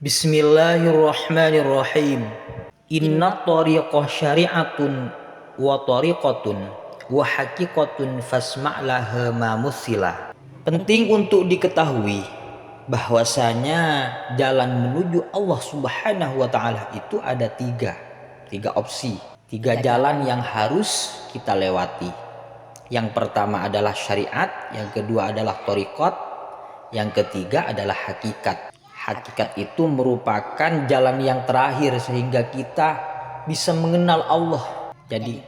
Bismillahirrahmanirrahim. Inna tariqah syari'atun wa tariqatun wa haqiqatun fasma'laha ma muthila. Penting untuk diketahui bahwasanya jalan menuju Allah Subhanahu wa taala itu ada tiga opsi, tiga jalan yang harus kita lewati. Yang pertama adalah syariat, yang kedua adalah tariqat, yang ketiga adalah hakikat. Hakikat itu merupakan jalan yang terakhir sehingga kita bisa mengenal Allah. Jadi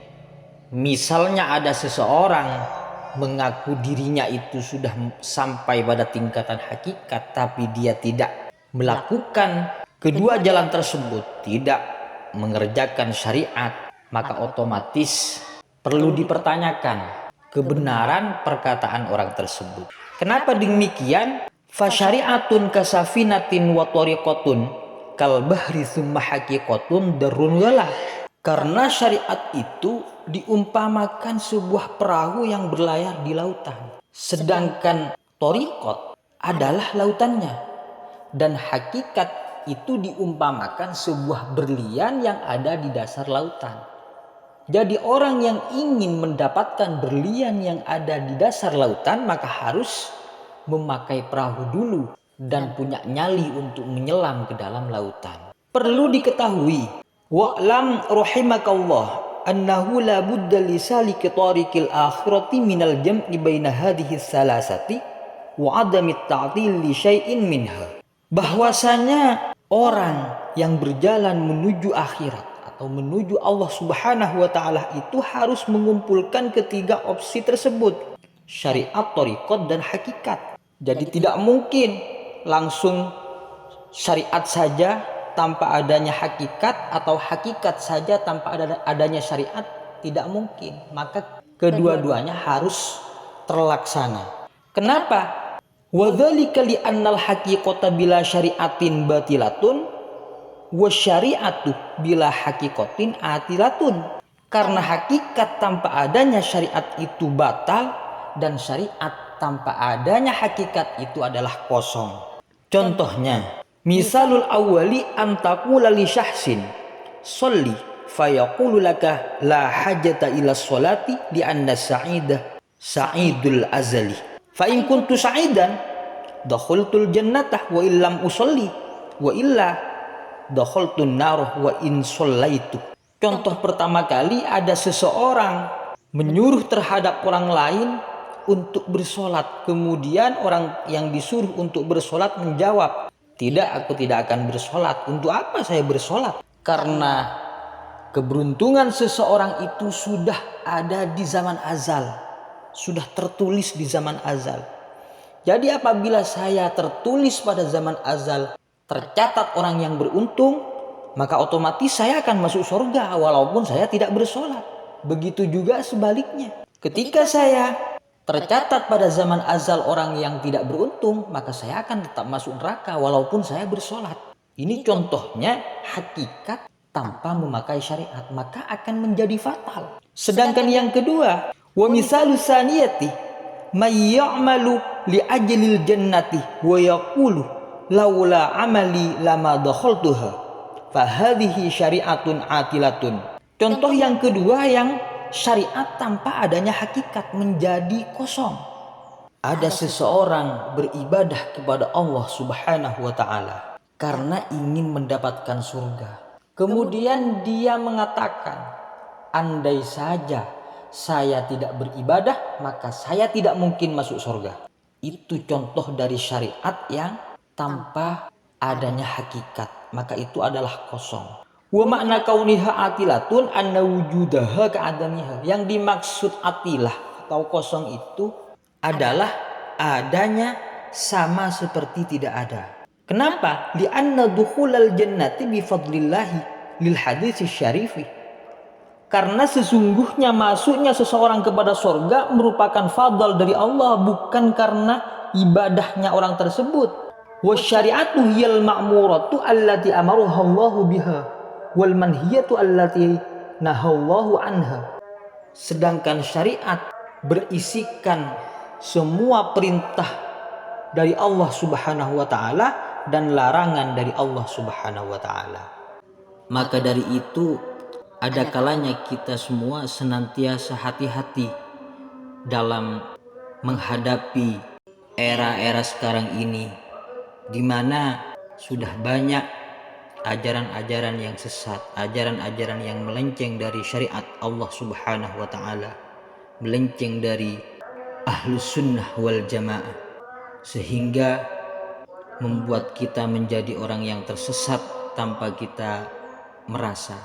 misalnya ada seseorang mengaku dirinya itu sudah sampai pada tingkatan hakikat, tapi dia tidak melakukan kedua jalan tersebut, tidak mengerjakan syariat, maka otomatis perlu dipertanyakan kebenaran perkataan orang tersebut. Kenapa demikian? Fasyari'atun kasafinatin wa tariqatun kal bahri tsumma haqiqatun darun wala. Karena syariat itu diumpamakan sebuah perahu yang berlayar di lautan, sedangkan tariqat adalah lautannya, dan hakikat itu diumpamakan sebuah berlian yang ada di dasar lautan. Jadi orang yang ingin mendapatkan berlian yang ada di dasar lautan maka harus memakai perahu dulu dan punya nyali untuk menyelam ke dalam lautan. Perlu diketahui, wa'lam rahimakallah annahu la budda li saliki tariqil akhirati minal jam'i baina hadhihi salasati wa adami ta'til li syai'in minha. Bahwasanya orang yang berjalan menuju akhirat atau menuju Allah Subhanahu wa taala itu harus mengumpulkan ketiga opsi tersebut, syariat, tariqat, dan hakikat. Jadi tidak mungkin langsung syariat saja tanpa adanya hakikat atau hakikat saja tanpa adanya syariat, tidak mungkin. Maka kedua-duanya harus terlaksana. Kenapa? Wa dzalika li annal haqiqata bila syariatin batilatun wa syari'atu bila haqiqatin atilatun. Karena hakikat tanpa adanya syariat itu batal dan syariat tanpa adanya hakikat itu adalah kosong. Contohnya, misalul awwali antaqula li syahsin sholli fayaqulu laka la hajata ila sholati li anna sa'idah sa'idul azali. Fa in kuntu sa'idan dakhaltul jannata wa illam usolli wa illa dakhaltun nar wa in shallaitu. Contoh pertama kali ada seseorang menyuruh terhadap orang lain untuk bersolat. Kemudian orang yang disuruh untuk bersolat menjawab, tidak, aku tidak akan bersolat. Untuk apa saya bersolat? Karena keberuntungan seseorang itu sudah ada di zaman azal, sudah tertulis di zaman azal. Jadi apabila saya tertulis pada zaman azal, tercatat orang yang beruntung, maka otomatis saya akan masuk surga walaupun saya tidak bersolat. Begitu juga sebaliknya. Ketika saya tercatat pada zaman azal orang yang tidak beruntung, maka saya akan tetap masuk neraka walaupun saya bersolat. Ini contohnya hakikat tanpa memakai syariat, maka akan menjadi fatal. Sedangkan yang kedua, wa misalu saniyati may ya'malu li ajlil jannati wa yaqulu laula amali lama dakhaltuha fa hadhihi syari'atun atilatun. Contoh yang kedua yang syariat tanpa adanya hakikat menjadi kosong. Ada seseorang beribadah kepada Allah Subhanahu wa taala karena ingin mendapatkan surga. Kemudian dia mengatakan, andai saja saya tidak beribadah, maka saya tidak mungkin masuk surga. Itu contoh dari syariat yang tanpa adanya hakikat, maka itu adalah kosong. Wa makna kauniha atilatun anna wujudaha ka'adamiha. Yang dimaksud atilah atau kosong itu adalah adanya sama seperti tidak ada. Kenapa? Li anna dukhulal jannati bi fadlillahi lil hadits syarifi. Karena sesungguhnya masuknya seseorang kepada surga merupakan fadl dari Allah, bukan karena ibadahnya orang tersebut. Wa syari'atu hiyal ma'muratu allati amaruha Allahu biha wal manhiyatu allati nahallahu anha. Sedangkan syariat berisikan semua perintah dari Allah Subhanahu wa taala dan larangan dari Allah Subhanahu wa taala. Maka dari itu ada kalanya kita semua senantiasa hati-hati dalam menghadapi era-era sekarang ini, di mana sudah banyak ajaran-ajaran yang sesat, ajaran-ajaran yang melenceng dari syariat Allah Subhanahu wa taala, melenceng dari ahlus sunnah wal jamaah, sehingga membuat kita menjadi orang yang tersesat tanpa kita merasa.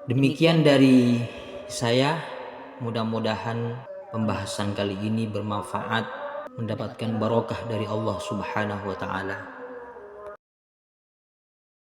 Demikian dari saya, mudah-mudahan pembahasan kali ini bermanfaat, mendapatkan barokah dari Allah Subhanahu wa taala.